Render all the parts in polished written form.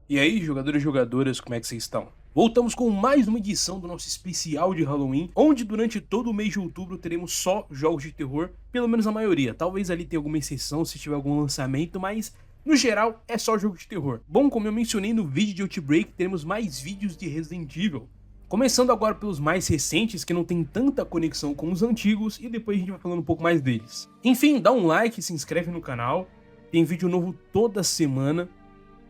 E aí, jogadores e jogadoras, como é que vocês estão? Voltamos com mais uma edição do nosso especial de Halloween, onde durante todo o mês de outubro teremos só jogos de terror, pelo menos a maioria. Talvez ali tenha alguma exceção se tiver algum lançamento, mas no geral é só jogo de terror. Bom, como eu mencionei no vídeo de Outbreak, teremos mais vídeos de Resident Evil. Começando agora pelos mais recentes, que não tem tanta conexão com os antigos, e depois a gente vai falando um pouco mais deles. Enfim, dá um like, se inscreve no canal, tem vídeo novo toda semana.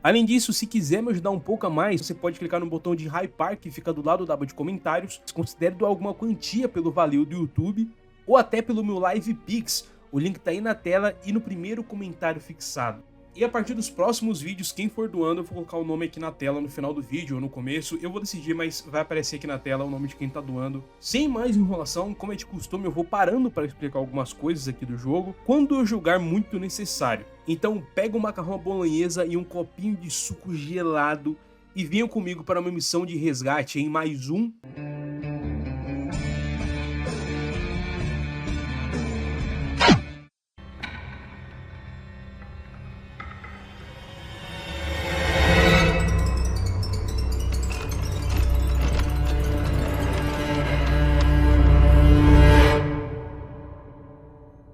Além disso, se quiser me ajudar um pouco a mais, você pode clicar no botão de Hypar que fica do lado da aba de comentários, considere doar alguma quantia pelo valeu do YouTube, ou até pelo meu Live Pix, o link tá aí na tela e no primeiro comentário fixado. E a partir dos próximos vídeos, quem for doando, eu vou colocar o nome aqui na tela no final do vídeo ou no começo, eu vou decidir, mas vai aparecer aqui na tela o nome de quem tá doando. Sem mais enrolação, como é de costume, eu vou parando para explicar algumas coisas aqui do jogo, quando eu julgar muito necessário. Então pega um macarrão à bolonhesa e um copinho de suco gelado e venham comigo para uma missão de resgate em mais um...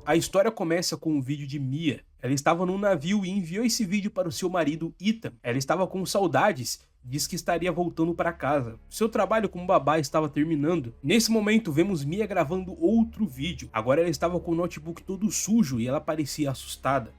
A história começa com um vídeo de Mia. Ela estava num navio e enviou esse vídeo para o seu marido Ethan. Ela estava com saudades e disse que estaria voltando para casa. Seu trabalho como babá estava terminando. Nesse momento vemos Mia gravando outro vídeo. Agora ela estava com o notebook todo sujo e ela parecia assustada.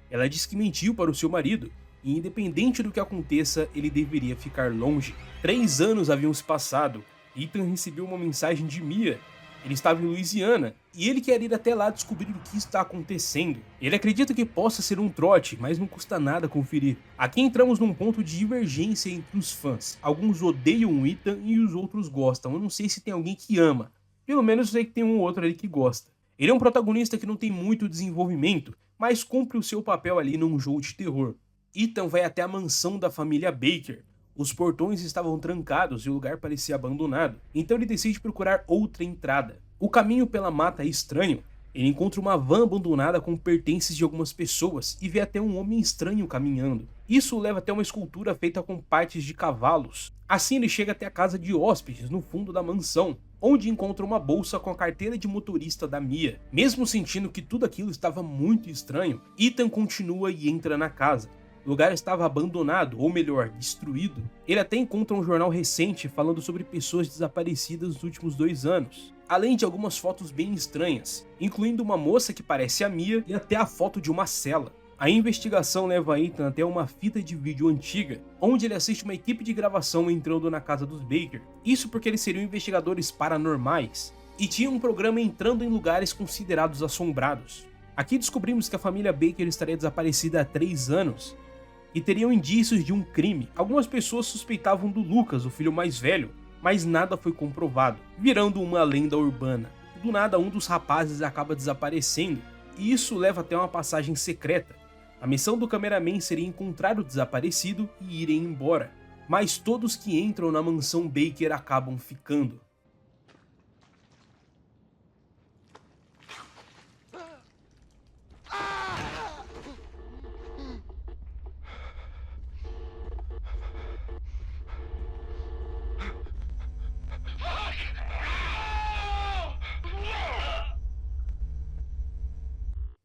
Ela disse que mentiu para o seu marido e, independente do que aconteça, ele deveria ficar longe. 3 anos haviam se passado. Ethan recebeu uma mensagem de Mia. Ele estava em Louisiana e ele quer ir até lá descobrir o que está acontecendo. Ele acredita que possa ser um trote, mas não custa nada conferir. Aqui entramos num ponto de divergência entre os fãs. Alguns odeiam o Ethan e os outros gostam. Eu não sei se tem alguém que ama. Pelo menos eu sei que tem um outro ali que gosta. Ele é um protagonista que não tem muito desenvolvimento, mas cumpre o seu papel ali num jogo de terror. Ethan vai até a mansão da família Baker. Os portões estavam trancados e o lugar parecia abandonado, então ele decide procurar outra entrada. O caminho pela mata é estranho. Ele encontra uma van abandonada com pertences de algumas pessoas e vê até um homem estranho caminhando. Isso o leva até uma escultura feita com partes de cavalos. Assim ele chega até a casa de hóspedes no fundo da mansão, onde encontra uma bolsa com a carteira de motorista da Mia. Mesmo sentindo que tudo aquilo estava muito estranho, Ethan continua e entra na casa. O lugar estava abandonado, ou melhor, destruído. Ele até encontra um jornal recente falando sobre pessoas desaparecidas nos últimos 2 anos, além de algumas fotos bem estranhas, incluindo uma moça que parece a Mia e até a foto de uma cela. A investigação leva Ethan até uma fita de vídeo antiga, onde ele assiste uma equipe de gravação entrando na casa dos Baker. Isso porque eles seriam investigadores paranormais, e tinham um programa entrando em lugares considerados assombrados. Aqui descobrimos que a família Baker estaria desaparecida há 3 anos, e teriam indícios de um crime. Algumas pessoas suspeitavam do Lucas, o filho mais velho, mas nada foi comprovado, virando uma lenda urbana. Do nada, um dos rapazes acaba desaparecendo, e isso leva até uma passagem secreta. A missão do cameraman seria encontrar o desaparecido e irem embora, mas todos que entram na mansão Baker acabam ficando.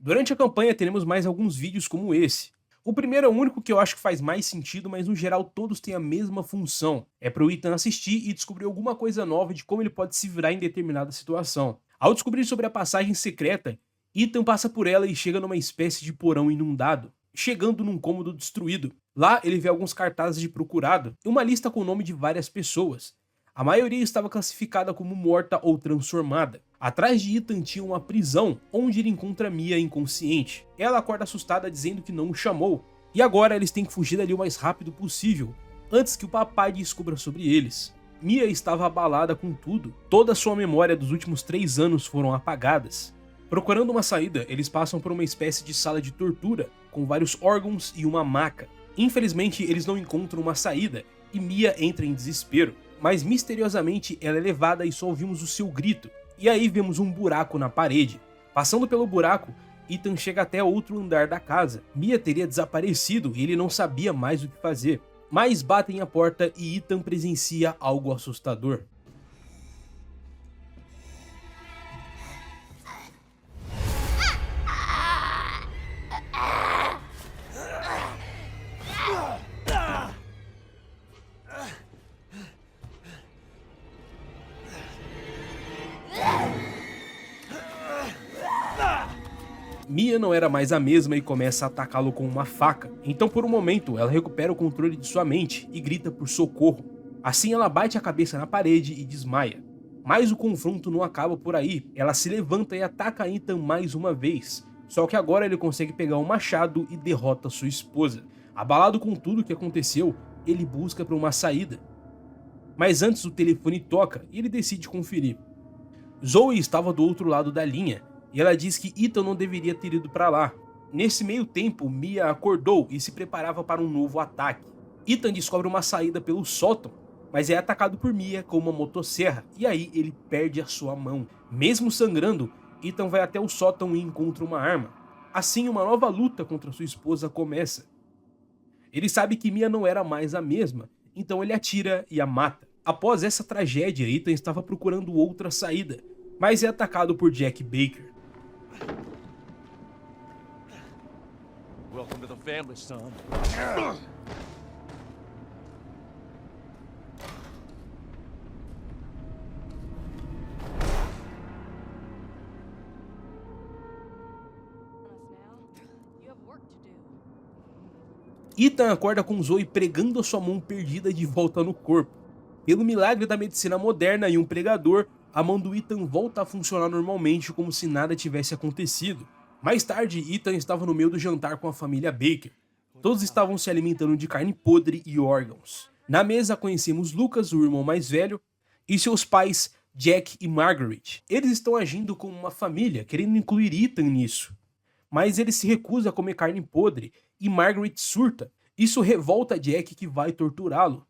Durante a campanha teremos mais alguns vídeos como esse. O primeiro é o único que eu acho que faz mais sentido, mas no geral todos têm a mesma função. É para o Ethan assistir e descobrir alguma coisa nova de como ele pode se virar em determinada situação. Ao descobrir sobre a passagem secreta, Ethan passa por ela e chega numa espécie de porão inundado, chegando num cômodo destruído. Lá ele vê alguns cartazes de procurado e uma lista com o nome de várias pessoas. A maioria estava classificada como morta ou transformada. Atrás de Ethan tinha uma prisão, onde ele encontra Mia inconsciente. Ela acorda assustada dizendo que não o chamou, e agora eles têm que fugir dali o mais rápido possível, antes que o papai descubra sobre eles. Mia estava abalada com tudo, toda a sua memória dos últimos 3 anos foram apagadas. Procurando uma saída, eles passam por uma espécie de sala de tortura, com vários órgãos e uma maca. Infelizmente, eles não encontram uma saída, e Mia entra em desespero. Mas misteriosamente ela é levada e só ouvimos o seu grito, e aí vemos um buraco na parede. Passando pelo buraco, Ethan chega até outro andar da casa. Mia teria desaparecido e ele não sabia mais o que fazer. Mas batem a porta e Ethan presencia algo assustador. Mia não era mais a mesma e começa a atacá-lo com uma faca. Então por um momento ela recupera o controle de sua mente e grita por socorro. Assim ela bate a cabeça na parede e desmaia. Mas o confronto não acaba por aí. Ela se levanta e ataca Ethan mais uma vez. Só que agora ele consegue pegar um machado e derrota sua esposa. Abalado com tudo o que aconteceu, ele busca por uma saída. Mas antes o telefone toca e ele decide conferir. Zoe estava do outro lado da linha e ela diz que Ethan não deveria ter ido para lá. Nesse meio tempo, Mia acordou e se preparava para um novo ataque. Ethan descobre uma saída pelo sótão, mas é atacado por Mia com uma motosserra e aí ele perde a sua mão. Mesmo sangrando, Ethan vai até o sótão e encontra uma arma. Assim, uma nova luta contra sua esposa começa. Ele sabe que Mia não era mais a mesma, então ele atira e a mata. Após essa tragédia, Ethan estava procurando outra saída, mas é atacado por Jack Baker. Welcome to the family, son. Ethan acorda com Zoe pregando a sua mão perdida de volta no corpo. Pelo milagre da medicina moderna e um pregador, a mão do Ethan volta a funcionar normalmente como se nada tivesse acontecido. Mais tarde, Ethan estava no meio do jantar com a família Baker. Todos estavam se alimentando de carne podre e órgãos. Na mesa conhecemos Lucas, o irmão mais velho, e seus pais, Jack e Margaret. Eles estão agindo como uma família, querendo incluir Ethan nisso. Mas ele se recusa a comer carne podre e Margaret surta. Isso revolta Jack, que vai torturá-lo.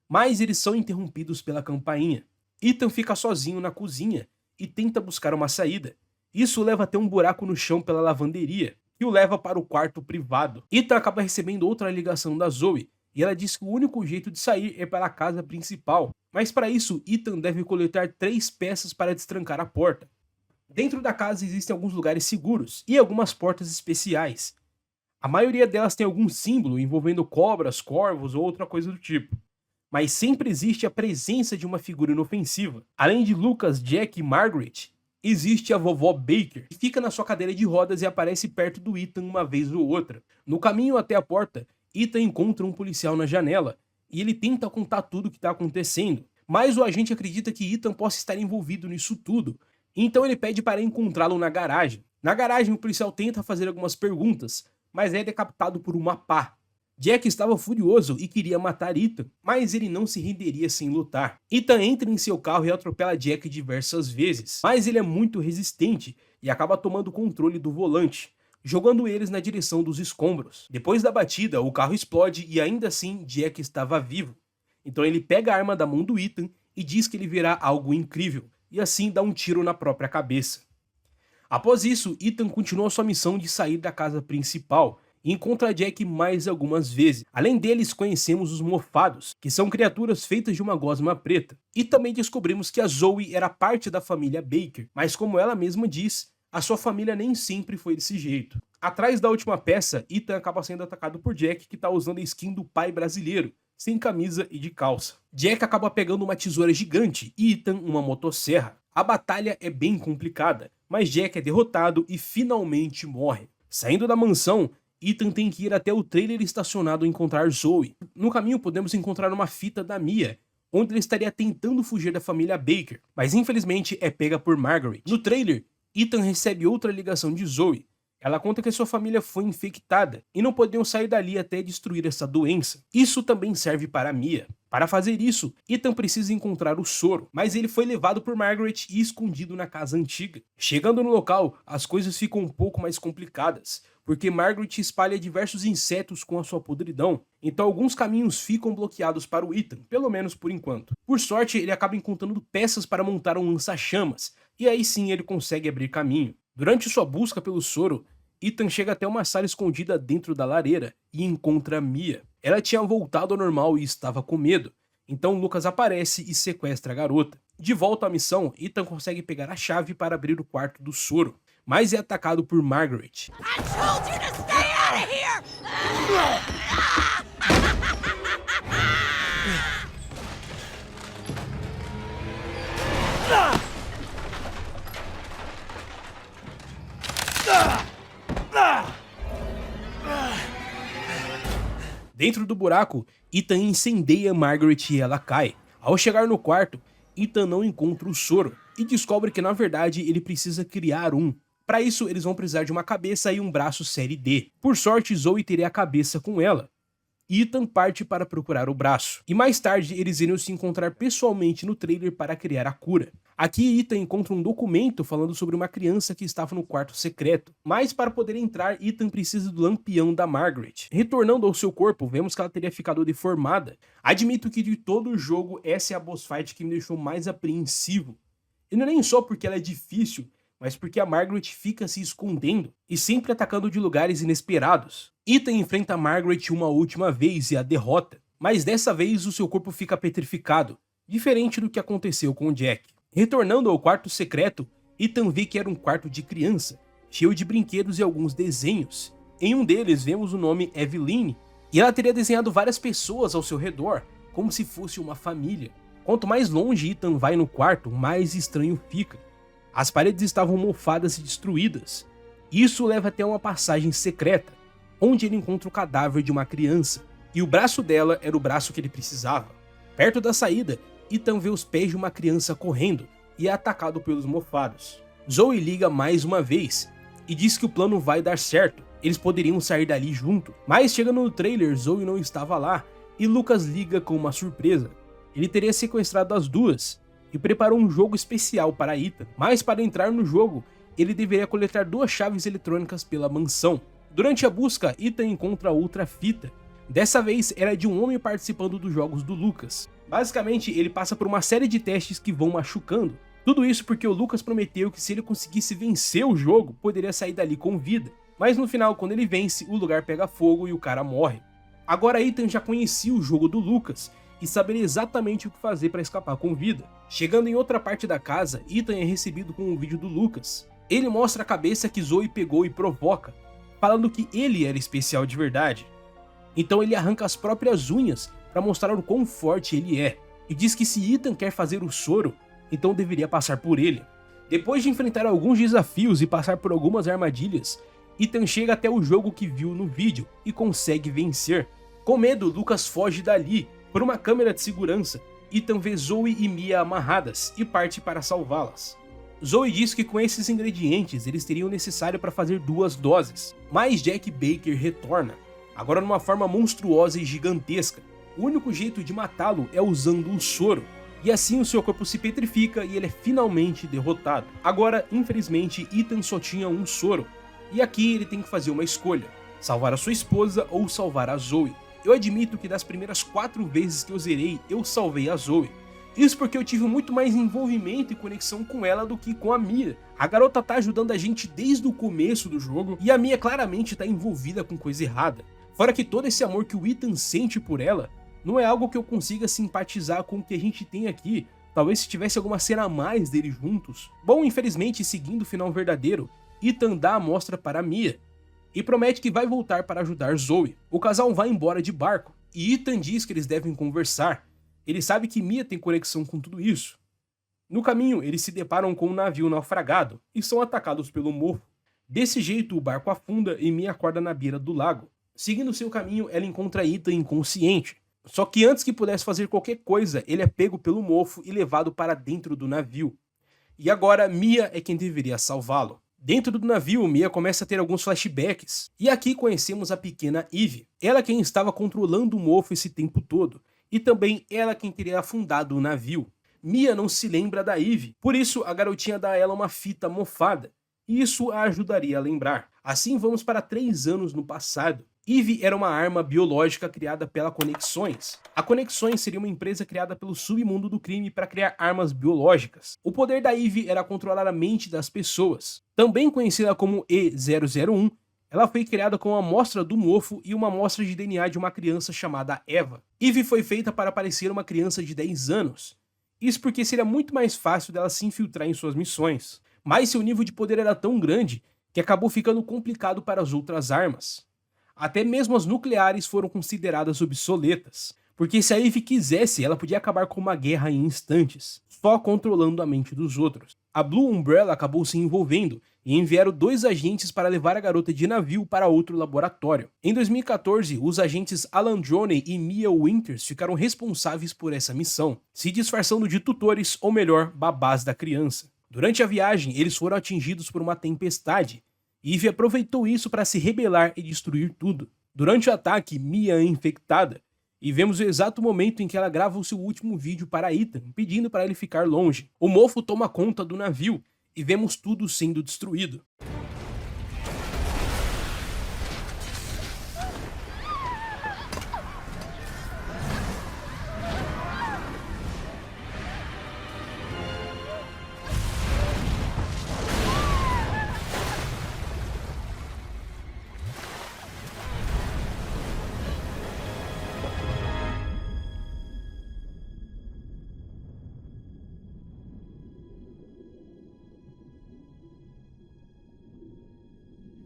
Mas eles são interrompidos pela campainha. Ethan fica sozinho na cozinha e tenta buscar uma saída. Isso leva até um buraco no chão pela lavanderia, que o leva para o quarto privado. Ethan acaba recebendo outra ligação da Zoe, e ela diz que o único jeito de sair é para a casa principal. Mas para isso, Ethan deve coletar 3 peças para destrancar a porta. Dentro da casa existem alguns lugares seguros e algumas portas especiais. A maioria delas tem algum símbolo envolvendo cobras, corvos ou outra coisa do tipo. Mas sempre existe a presença de uma figura inofensiva. Além de Lucas, Jack e Margaret, existe a vovó Baker, que fica na sua cadeira de rodas e aparece perto do Ethan uma vez ou outra. No caminho até a porta, Ethan encontra um policial na janela e ele tenta contar tudo o que está acontecendo. Mas o agente acredita que Ethan possa estar envolvido nisso tudo, então ele pede para encontrá-lo na garagem. Na garagem, o policial tenta fazer algumas perguntas, mas é decapitado por uma pá. Jack estava furioso e queria matar Ethan, mas ele não se renderia sem lutar. Ethan entra em seu carro e atropela Jack diversas vezes, mas ele é muito resistente e acaba tomando controle do volante, jogando eles na direção dos escombros. Depois da batida, o carro explode e ainda assim Jack estava vivo. Então ele pega a arma da mão do Ethan e diz que ele verá algo incrível, e assim dá um tiro na própria cabeça. Após isso, Ethan continua sua missão de sair da casa principal e encontra Jack mais algumas vezes. Além deles, conhecemos os mofados, que são criaturas feitas de uma gosma preta. E também descobrimos que a Zoe era parte da família Baker, mas como ela mesma diz, a sua família nem sempre foi desse jeito. Atrás da última peça, Ethan acaba sendo atacado por Jack, que está usando a skin do pai brasileiro, sem camisa e de calça. Jack acaba pegando uma tesoura gigante e Ethan uma motosserra. A batalha é bem complicada, mas Jack é derrotado e finalmente morre. Saindo da mansão, Ethan tem que ir até o trailer estacionado e encontrar Zoe. No caminho podemos encontrar uma fita da Mia, onde ele estaria tentando fugir da família Baker, mas infelizmente é pega por Margaret. No trailer, Ethan recebe outra ligação de Zoe. Ela conta que sua família foi infectada e não podiam sair dali até destruir essa doença. Isso também serve para Mia. Para fazer isso, Ethan precisa encontrar o soro, mas ele foi levado por Margaret e escondido na casa antiga. Chegando no local, as coisas ficam um pouco mais complicadas, porque Margaret espalha diversos insetos com a sua podridão, então alguns caminhos ficam bloqueados para o Ethan, pelo menos por enquanto. Por sorte, ele acaba encontrando peças para montar um lança-chamas, e aí sim ele consegue abrir caminho. Durante sua busca pelo soro, Ethan chega até uma sala escondida dentro da lareira e encontra Mia. Ela tinha voltado ao normal e estava com medo, então Lucas aparece e sequestra a garota. De volta à missão, Ethan consegue pegar a chave para abrir o quarto do soro, mas é atacado por Margaret. Dentro do buraco, Ethan incendeia Margaret e ela cai. Ao chegar no quarto, Ethan não encontra o soro e descobre que na verdade ele precisa criar um. Para isso, eles vão precisar de uma cabeça e um braço série D. Por sorte, Zoe teria a cabeça com ela. Ethan parte para procurar o braço, e mais tarde eles iriam se encontrar pessoalmente no trailer para criar a cura. Aqui Ethan encontra um documento falando sobre uma criança que estava no quarto secreto, mas para poder entrar Ethan precisa do lampião da Margaret. Retornando ao seu corpo, vemos que ela teria ficado deformada. Admito que de todo o jogo essa é a boss fight que me deixou mais apreensivo. E não é nem só porque ela é difícil, mas porque a Margaret fica se escondendo e sempre atacando de lugares inesperados. Ethan enfrenta a Margaret uma última vez e a derrota, mas dessa vez o seu corpo fica petrificado, diferente do que aconteceu com o Jack. Retornando ao quarto secreto, Ethan vê que era um quarto de criança, cheio de brinquedos e alguns desenhos. Em um deles vemos o nome Eveline, e ela teria desenhado várias pessoas ao seu redor, como se fosse uma família. Quanto mais longe Ethan vai no quarto, mais estranho fica. As paredes estavam mofadas e destruídas. Isso leva até uma passagem secreta, onde ele encontra o cadáver de uma criança, e o braço dela era o braço que ele precisava. Perto da saída, Ethan vê os pés de uma criança correndo e é atacado pelos mofados. Zoe liga mais uma vez e diz que o plano vai dar certo, eles poderiam sair dali junto. Mas chegando no trailer, Zoe não estava lá e Lucas liga com uma surpresa. Ele teria sequestrado as duas e preparou um jogo especial para Ethan, mas para entrar no jogo, ele deveria coletar 2 chaves eletrônicas pela mansão. Durante a busca, Ethan encontra outra fita. Dessa vez era de um homem participando dos jogos do Lucas. Basicamente, ele passa por uma série de testes que vão machucando. Tudo isso porque o Lucas prometeu que se ele conseguisse vencer o jogo, poderia sair dali com vida. Mas no final, quando ele vence, o lugar pega fogo e o cara morre. Agora Ethan já conhecia o jogo do Lucas e saberia exatamente o que fazer para escapar com vida. Chegando em outra parte da casa, Ethan é recebido com um vídeo do Lucas. Ele mostra a cabeça que Zoe pegou e provoca, falando que ele era especial de verdade. Então ele arranca as próprias unhas para mostrar o quão forte ele é, e diz que se Ethan quer fazer o soro, então deveria passar por ele. Depois de enfrentar alguns desafios e passar por algumas armadilhas, Ethan chega até o jogo que viu no vídeo e consegue vencer. Com medo, Lucas foge dali. Por uma câmera de segurança, Ethan vê Zoe e Mia amarradas e parte para salvá-las. Zoe diz que com esses ingredientes eles teriam o necessário para fazer 2 doses, mas Jack Baker retorna, agora numa forma monstruosa e gigantesca. O único jeito de matá-lo é usando o soro, e assim o seu corpo se petrifica e ele é finalmente derrotado. Agora, infelizmente, Ethan só tinha um soro, e aqui ele tem que fazer uma escolha: salvar a sua esposa ou salvar a Zoe. Eu admito que das primeiras 4 vezes que eu zerei, eu salvei a Zoe. Isso porque eu tive muito mais envolvimento e conexão com ela do que com a Mia. A garota tá ajudando a gente desde o começo do jogo, e a Mia claramente tá envolvida com coisa errada. Fora que todo esse amor que o Ethan sente por ela, não é algo que eu consiga simpatizar com o que a gente tem aqui. Talvez se tivesse alguma cena a mais deles juntos. Bom, infelizmente, seguindo o final verdadeiro, Ethan dá a amostra para Mia e promete que vai voltar para ajudar Zoe. O casal vai embora de barco, e Ethan diz que eles devem conversar. Ele sabe que Mia tem conexão com tudo isso. No caminho, eles se deparam com um navio naufragado e são atacados pelo mofo. Desse jeito, o barco afunda e Mia acorda na beira do lago. Seguindo seu caminho, ela encontra Ethan inconsciente. Só que antes que pudesse fazer qualquer coisa, ele é pego pelo mofo e levado para dentro do navio. E agora, Mia é quem deveria salvá-lo. Dentro do navio, Mia começa a ter alguns flashbacks. E aqui conhecemos a pequena Eve. Ela quem estava controlando o mofo esse tempo todo. E também ela quem teria afundado o navio. Mia não se lembra da Eve, por isso a garotinha dá a ela uma fita mofada. E isso a ajudaria a lembrar. Assim vamos para 3 anos no passado. Eve era uma arma biológica criada pela Conexões. A Conexões seria uma empresa criada pelo submundo do crime para criar armas biológicas. O poder da Eve era controlar a mente das pessoas. Também conhecida como E001, Ela foi criada com uma amostra do mofo e uma amostra de DNA de uma criança chamada Eva. Eve foi feita para parecer uma criança de 10 anos. Isso porque seria muito mais fácil dela se infiltrar em suas missões. Mas seu nível de poder era tão grande que acabou ficando complicado para as outras armas. Até mesmo as nucleares foram consideradas obsoletas, porque se a Eve quisesse, ela podia acabar com uma guerra em instantes, só controlando a mente dos outros. A Blue Umbrella acabou se envolvendo e enviaram 2 agentes para levar a garota de navio para outro laboratório. Em 2014, os agentes Alan Droney e Mia Winters ficaram responsáveis por essa missão, se disfarçando de tutores, ou melhor, babás da criança. Durante a viagem, eles foram atingidos por uma tempestade, e Eve aproveitou isso para se rebelar e destruir tudo. Durante o ataque, Mia é infectada, e vemos o exato momento em que ela grava o seu último vídeo para Ethan, pedindo para ele ficar longe. O mofo toma conta do navio, e vemos tudo sendo destruído.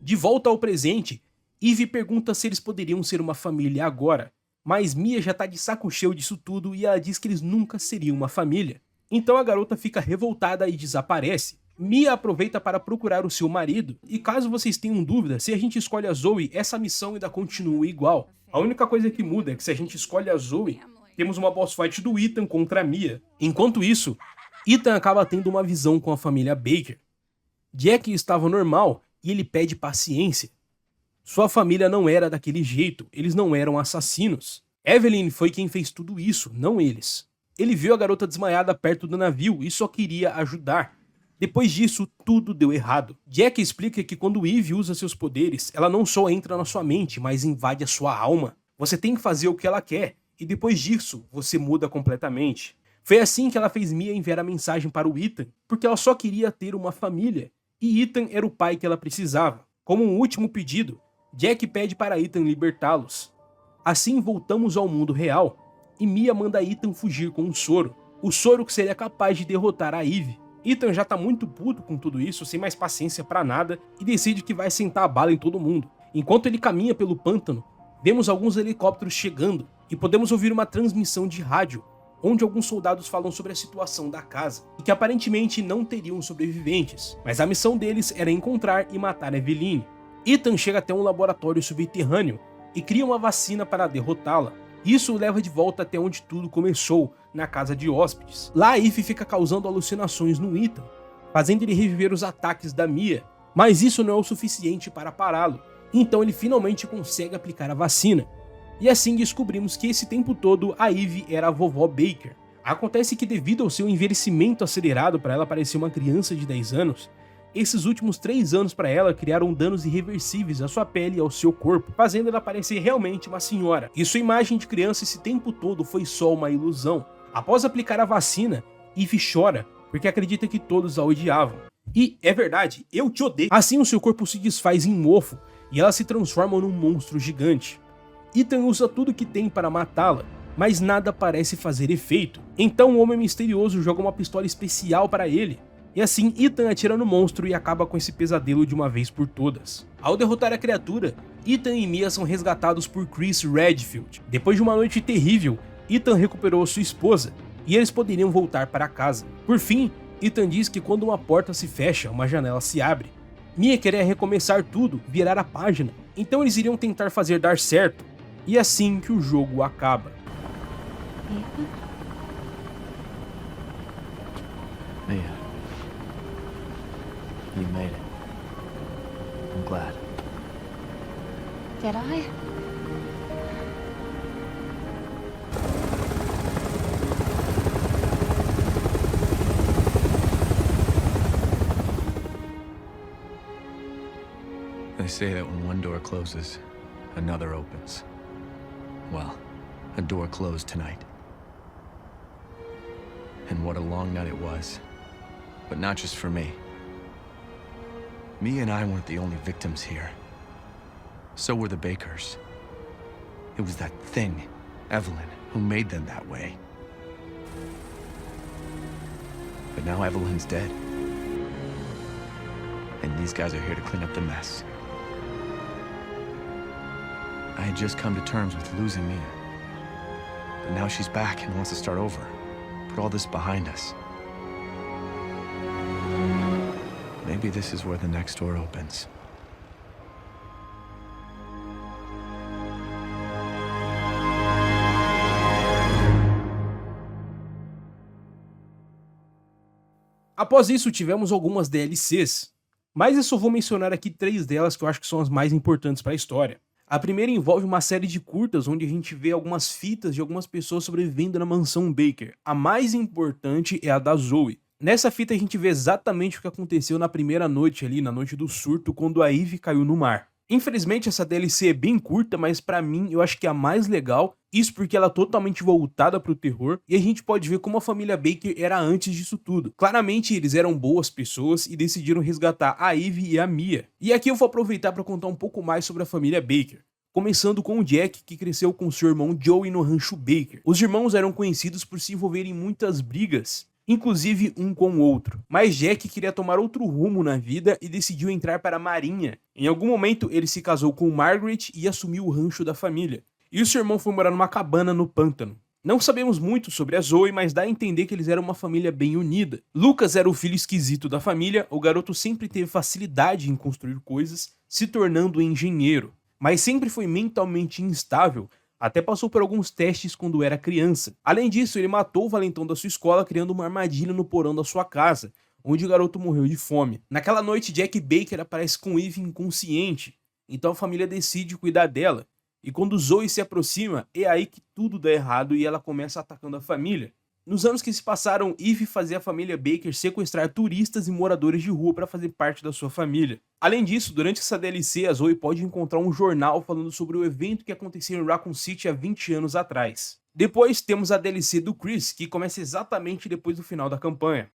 De volta ao presente, Eve pergunta se eles poderiam ser uma família agora, mas Mia já tá de saco cheio disso tudo e ela diz que eles nunca seriam uma família. Então a garota fica revoltada e desaparece. Mia aproveita para procurar o seu marido, e caso vocês tenham dúvida, se a gente escolhe a Zoe, essa missão ainda continua igual. A única coisa que muda é que se a gente escolhe a Zoe, temos uma boss fight do Ethan contra a Mia. Enquanto isso, Ethan acaba tendo uma visão com a família Baker. Jack estava normal, e ele pede paciência. Sua família não era daquele jeito, eles não eram assassinos. Evelyn foi quem fez tudo isso, não eles. Ele viu a garota desmaiada perto do navio e só queria ajudar. Depois disso, tudo deu errado. Jack explica que quando Eve usa seus poderes, ela não só entra na sua mente, mas invade a sua alma. Você tem que fazer o que ela quer, e depois disso, você muda completamente. Foi assim que ela fez Mia enviar a mensagem para o Ethan, porque ela só queria ter uma família. E Ethan era o pai que ela precisava. Como um último pedido, Jack pede para Ethan libertá-los. Assim voltamos ao mundo real, e Mia manda Ethan fugir com um soro. O soro que seria capaz de derrotar a Eve. Ethan já tá muito puto com tudo isso, sem mais paciência pra nada, e decide que vai sentar a bala em todo mundo. Enquanto ele caminha pelo pântano, vemos alguns helicópteros chegando, e podemos ouvir uma transmissão de rádio, onde alguns soldados falam sobre a situação da casa, e que aparentemente não teriam sobreviventes, mas a missão deles era encontrar e matar Eveline. Ethan chega até um laboratório subterrâneo e cria uma vacina para derrotá-la. Isso o leva de volta até onde tudo começou, na casa de hóspedes. Lá, Eve fica causando alucinações no Ethan, fazendo ele reviver os ataques da Mia, mas isso não é o suficiente para pará-lo, então ele finalmente consegue aplicar a vacina. E assim descobrimos que esse tempo todo a Eve era a vovó Baker. Acontece que devido ao seu envelhecimento acelerado para ela parecer uma criança de 10 anos, esses últimos 3 anos para ela criaram danos irreversíveis à sua pele e ao seu corpo, fazendo ela parecer realmente uma senhora. E sua imagem de criança esse tempo todo foi só uma ilusão. Após aplicar a vacina, Eve chora, porque acredita que todos a odiavam. E é verdade, eu te odeio. Assim o seu corpo se desfaz em mofo, e ela se transforma num monstro gigante. Ethan usa tudo que tem para matá-la, mas nada parece fazer efeito. Então o Homem Misterioso joga uma pistola especial para ele, e assim Ethan atira no monstro e acaba com esse pesadelo de uma vez por todas. Ao derrotar a criatura, Ethan e Mia são resgatados por Chris Redfield. Depois de uma noite terrível, Ethan recuperou sua esposa, e eles poderiam voltar para casa. Por fim, Ethan diz que quando uma porta se fecha, uma janela se abre. Mia queria recomeçar tudo, virar a página, então eles iriam tentar fazer dar certo. E é assim que o jogo acaba. Mia, you made it. I'm glad. Did I? They say that when one door closes, another opens. Well, a door closed tonight. And what a long night it was. But not just for me. Mia and I weren't the only victims here. So were the Bakers. It was that thing, Evelyn, who made them that way. But now Evelyn's dead. And these guys are here to clean up the mess. I had just come to terms with losing Mia. But now she's back and wants to start over. Put all this behind us. Maybe this is where the next door opens. Após isso, tivemos algumas DLCs, mas eu só vou mencionar aqui 3 delas que eu acho que são as mais importantes para a história. A primeira envolve uma série de curtas onde a gente vê algumas fitas de algumas pessoas sobrevivendo na mansão Baker. A mais importante é a da Zoe. Nessa fita a gente vê exatamente o que aconteceu na primeira noite ali, na noite do surto, quando a Eve caiu no mar. Infelizmente essa DLC é bem curta, mas pra mim eu acho que é a mais legal, isso porque ela é totalmente voltada pro terror, e a gente pode ver como a família Baker era antes disso tudo. Claramente eles eram boas pessoas e decidiram resgatar a Eve e a Mia. E aqui eu vou aproveitar para contar um pouco mais sobre a família Baker. Começando com o Jack, que cresceu com seu irmão Joey no rancho Baker. Os irmãos eram conhecidos por se envolverem em muitas brigas, inclusive um com o outro. Mas Jack queria tomar outro rumo na vida e decidiu entrar para a marinha. Em algum momento ele se casou com Margaret e assumiu o rancho da família. E o seu irmão foi morar numa cabana no pântano. Não sabemos muito sobre a Zoe, mas dá a entender que eles eram uma família bem unida. Lucas era o filho esquisito da família, o garoto sempre teve facilidade em construir coisas, se tornando engenheiro. Mas sempre foi mentalmente instável, até passou por alguns testes quando era criança. Além disso, ele matou o valentão da sua escola criando uma armadilha no porão da sua casa, onde o garoto morreu de fome. Naquela noite, Jack Baker aparece com Eve inconsciente, então a família decide cuidar dela. E quando Zoe se aproxima, é aí que tudo dá errado e ela começa atacando a família. Nos anos que se passaram, Eve fazia a família Baker sequestrar turistas e moradores de rua para fazer parte da sua família. Além disso, durante essa DLC, a Zoe pode encontrar um jornal falando sobre o evento que aconteceu em Raccoon City há 20 anos atrás. Depois temos a DLC do Chris, que começa exatamente depois do final da campanha.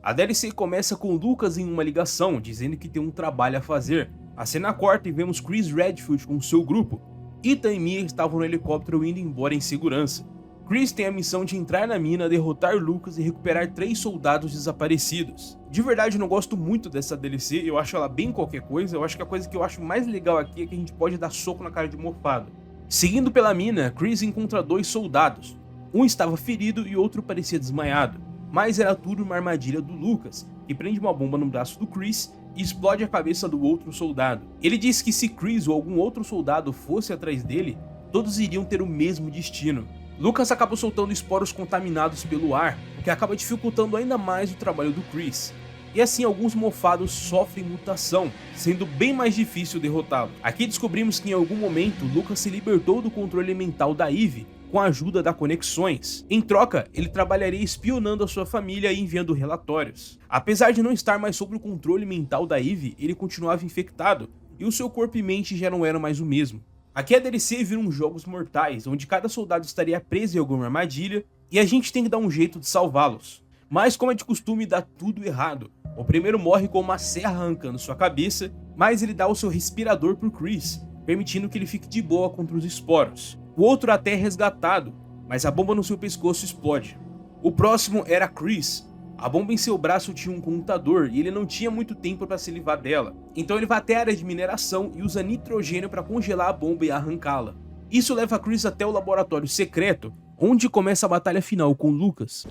A DLC começa com Lucas em uma ligação, dizendo que tem um trabalho a fazer. A cena corta e vemos Chris Redfield com seu grupo. Ethan e Mia estavam no helicóptero indo embora em segurança. Chris tem a missão de entrar na mina, derrotar Lucas e recuperar 3 soldados desaparecidos. De verdade eu não gosto muito dessa DLC, eu acho ela bem qualquer coisa, eu acho que a coisa que eu acho mais legal aqui é que a gente pode dar soco na cara de mofado. Seguindo pela mina, Chris encontra 2 soldados. Um estava ferido e outro parecia desmaiado, mas era tudo uma armadilha do Lucas, que prende uma bomba no braço do Chris e explode a cabeça do outro soldado. Ele diz que se Chris ou algum outro soldado fosse atrás dele, todos iriam ter o mesmo destino. Lucas acaba soltando esporos contaminados pelo ar, o que acaba dificultando ainda mais o trabalho do Chris. E assim alguns mofados sofrem mutação, sendo bem mais difícil derrotá-lo. Aqui descobrimos que em algum momento Lucas se libertou do controle mental da Eve com a ajuda da Conexões. Em troca, ele trabalharia espionando a sua família e enviando relatórios. Apesar de não estar mais sob o controle mental da Eve, ele continuava infectado e o seu corpo e mente já não eram mais o mesmo. Aqui a DLC vira uns jogos mortais, onde cada soldado estaria preso em alguma armadilha e a gente tem que dar um jeito de salvá-los. Mas como é de costume, dá tudo errado. O primeiro morre com uma serra arrancando sua cabeça, mas ele dá o seu respirador pro Chris, permitindo que ele fique de boa contra os esporos. O outro até é resgatado, mas a bomba no seu pescoço explode. O próximo era Chris. A bomba em seu braço tinha um computador e ele não tinha muito tempo para se livrar dela. Então ele vai até a área de mineração e usa nitrogênio para congelar a bomba e arrancá-la. Isso leva Chris até o laboratório secreto, onde começa a batalha final com Lucas.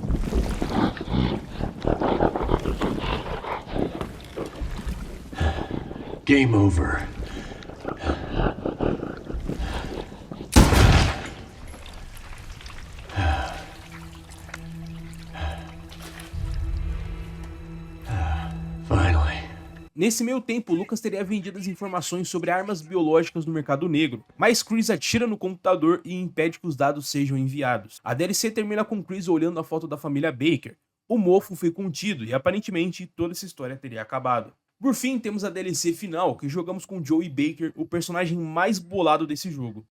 Game over. Nesse meio tempo, Lucas teria vendido as informações sobre armas biológicas no mercado negro, mas Chris atira no computador e impede que os dados sejam enviados. A DLC termina com Chris olhando a foto da família Baker. O mofo foi contido e aparentemente toda essa história teria acabado. Por fim, temos a DLC final, que jogamos com Joey Baker, o personagem mais bolado desse jogo.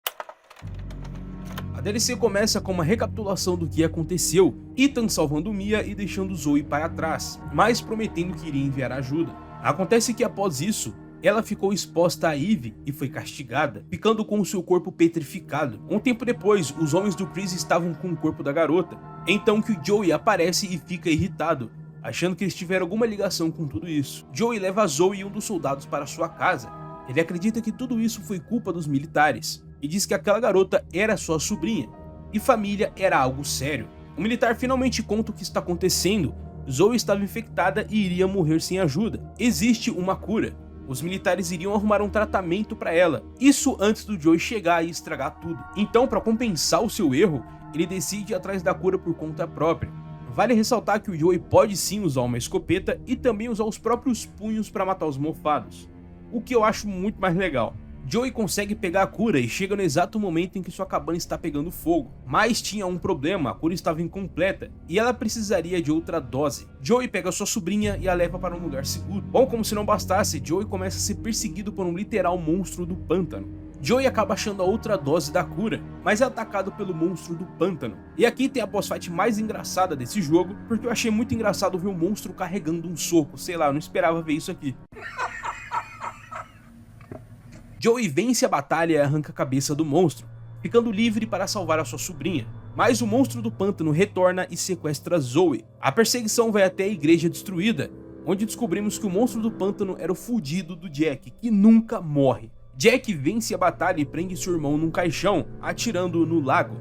A DLC começa com uma recapitulação do que aconteceu, Ethan salvando Mia e deixando Zoe para trás, mas prometendo que iria enviar ajuda. Acontece que após isso, ela ficou exposta a Eve e foi castigada, ficando com seu corpo petrificado. Um tempo depois, os homens do Chris estavam com o corpo da garota. Então que o Joey aparece e fica irritado, achando que eles tiveram alguma ligação com tudo isso. Joey leva a Zoe e um dos soldados para sua casa. Ele acredita que tudo isso foi culpa dos militares e diz que aquela garota era sua sobrinha e família era algo sério. O militar finalmente conta o que está acontecendo. Zoe estava infectada e iria morrer sem ajuda. Existe uma cura. Os militares iriam arrumar um tratamento para ela. Isso antes do Joey chegar e estragar tudo. Então, para compensar o seu erro, ele decide ir atrás da cura por conta própria. Vale ressaltar que o Joey pode sim usar uma escopeta e também usar os próprios punhos para matar os mofados, o que eu acho muito mais legal. Joey consegue pegar a cura e chega no exato momento em que sua cabana está pegando fogo, mas tinha um problema, a cura estava incompleta e ela precisaria de outra dose. Joey pega sua sobrinha e a leva para um lugar seguro. Bom, como se não bastasse, Joey começa a ser perseguido por um literal monstro do pântano. Joey acaba achando a outra dose da cura, mas é atacado pelo monstro do pântano. E aqui tem a boss fight mais engraçada desse jogo, porque eu achei muito engraçado ver o monstro carregando um soco, sei lá, eu não esperava ver isso aqui. Joey vence a batalha e arranca a cabeça do monstro, ficando livre para salvar a sua sobrinha. Mas o monstro do pântano retorna e sequestra Zoe. A perseguição vai até a igreja destruída, onde descobrimos que o monstro do pântano era o fudido do Jack, que nunca morre. Jack vence a batalha e prende seu irmão num caixão, atirando-o no lago.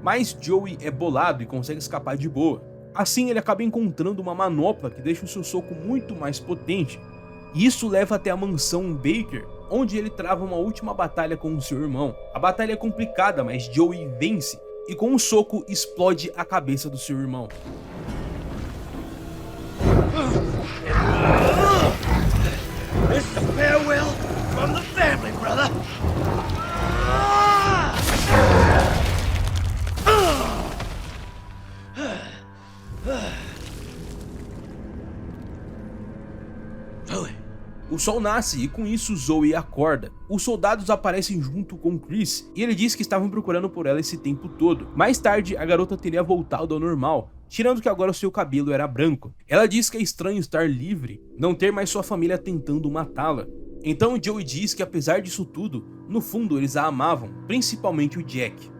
Mas Joey é bolado e consegue escapar de boa. Assim ele acaba encontrando uma manopla que deixa o seu soco muito mais potente. E isso leva até a mansão Baker, onde ele trava uma última batalha com o seu irmão. A batalha é complicada, mas Joey vence e com um soco explode a cabeça do seu irmão. This is a farewell from the family, brother. O sol nasce e com isso Zoe acorda. Os soldados aparecem junto com Chris e ele diz que estavam procurando por ela esse tempo todo. Mais tarde, a garota teria voltado ao normal, tirando que agora o seu cabelo era branco. Ela diz que é estranho estar livre, não ter mais sua família tentando matá-la. Então Joey diz que apesar disso tudo, no fundo eles a amavam, principalmente o Jack.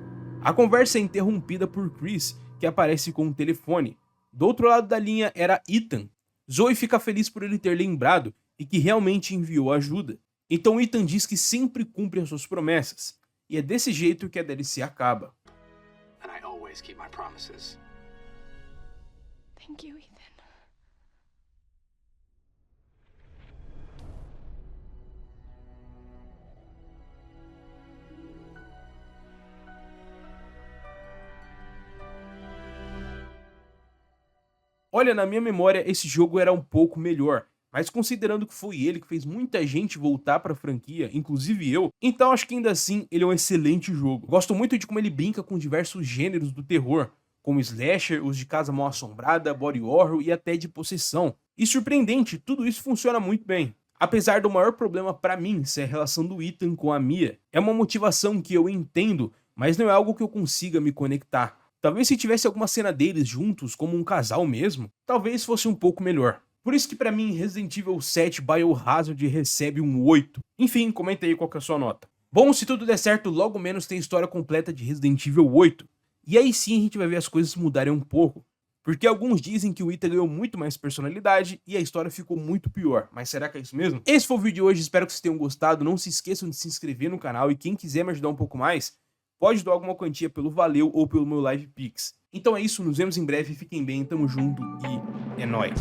A conversa é interrompida por Chris, que aparece com um telefone. Do outro lado da linha era Ethan. Zoe fica feliz por ele ter lembrado e que realmente enviou ajuda. Então Ethan diz que sempre cumpre as suas promessas, e é desse jeito que a DLC acaba. And I always keep my promises. Thank you, Ethan. Olha, na minha memória esse jogo era um pouco melhor, mas considerando que foi ele que fez muita gente voltar pra franquia, inclusive eu, então acho que ainda assim ele é um excelente jogo. Gosto muito de como ele brinca com diversos gêneros do terror, como slasher, os de casa mal assombrada, body horror e até de possessão. E surpreendente, tudo isso funciona muito bem. Apesar do maior problema pra mim ser a relação do Ethan com a Mia. É uma motivação que eu entendo, mas não é algo que eu consiga me conectar. Talvez se tivesse alguma cena deles juntos, como um casal mesmo, talvez fosse um pouco melhor. Por isso que pra mim Resident Evil 7 Biohazard recebe um 8. Enfim, comenta aí qual que é a sua nota. Bom, se tudo der certo, logo menos tem história completa de Resident Evil 8. E aí sim a gente vai ver as coisas mudarem um pouco. Porque alguns dizem que o Ethan ganhou muito mais personalidade e a história ficou muito pior. Mas será que é isso mesmo? Esse foi o vídeo de hoje, espero que vocês tenham gostado. Não se esqueçam de se inscrever no canal e quem quiser me ajudar um pouco mais, pode doar alguma quantia pelo Valeu ou pelo meu Live Pix. Então é isso, nos vemos em breve, fiquem bem, tamo junto e é nóis.